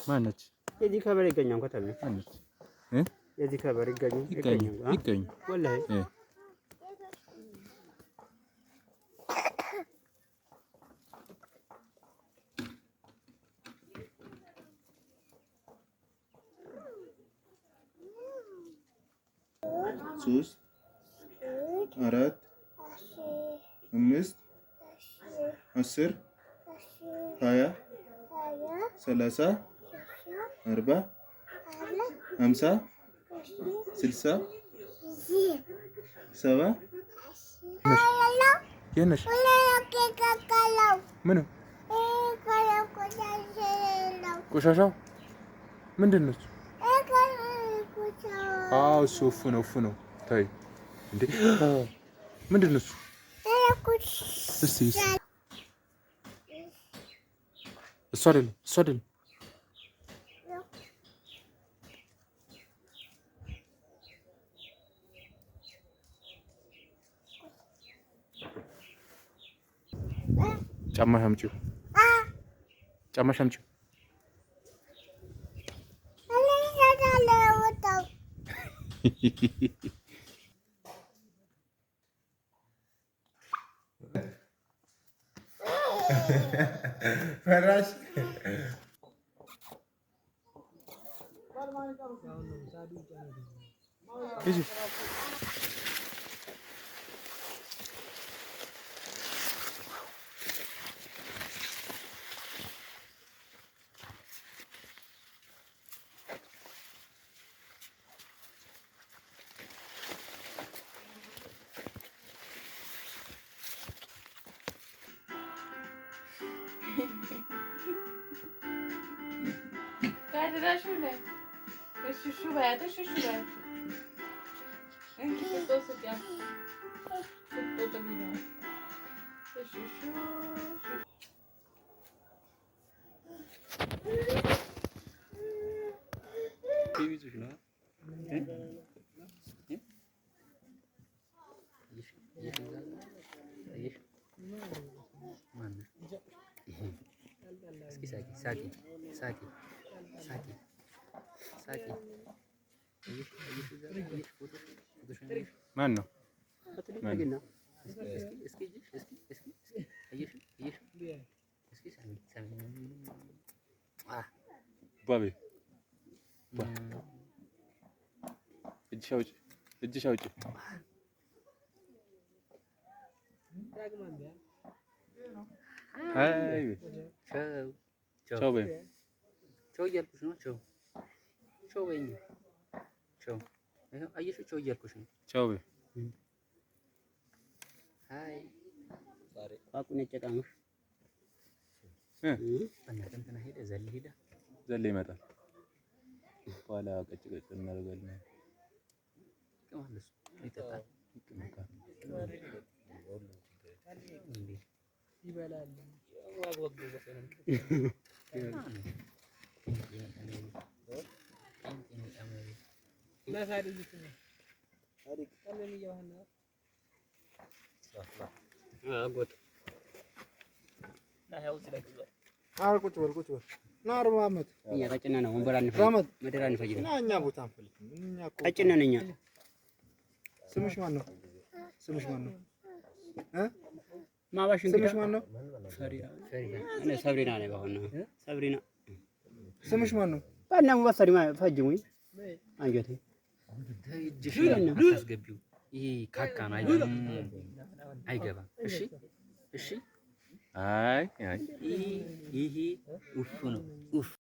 ማነች? የዚህ ከበር ይገኛል ከተማ ማነች? የዚህ ከበር ይገኛል ወላሂ ሶስት አራት አምስት 10 20 30 40 50 60 70 የነሽ ምን ቆሻሻው ምንድን ነው? አዎ እሱ እፉ ነው። ታይ እንዴ ምንድን ነው እሱ? እስቲ እሱ አይደለም ጫማሽ አምጪው ፈራሽ Hadi şöyle. Şu veya şu veya. En küçük dost ya. Çok da bir var. Şu. TV düşün ha. ሳቂ ማን ነው? ባቤ እጅሽ አውጪ አይ ቻው በይ ቻው እያልኩሽ ነው። ቻው በይኝ። ቻው አየሽው? ቻው እያልኩሽ ነው። ቻው በይ። አይ ዛሬ አቁን የጨቃምሽ በእናትህ እንትና ሄደ ዘለ ይመጣል። በኋላ ቀጭ እናደርጋለን። ይቀማለስ ይጠጣል ይበላል ቁጭ በል ና 40 ዓመት እኛ ቀጭን ነን። ወንበር አንፈልግም፣ መደራ አንፈልግም። እና እኛ ቦታ አንፈልግም። እኛ ቀጭን ነን እኛ። ስምሽ ማን ነው? ማባሽ ስምሽ ማን ነው? እኔ ሰብሪና ነኝ። ባሁን ሰብሪና ስምሽ ማን ነው? ባናሙ ባሰሪ ፈጅሙ አንጀቴ ተይጅሽ አታስገቢው። ይሄ ካካና አይገባም። እሺ አይ ይሄ ውፍ ነው ውፍ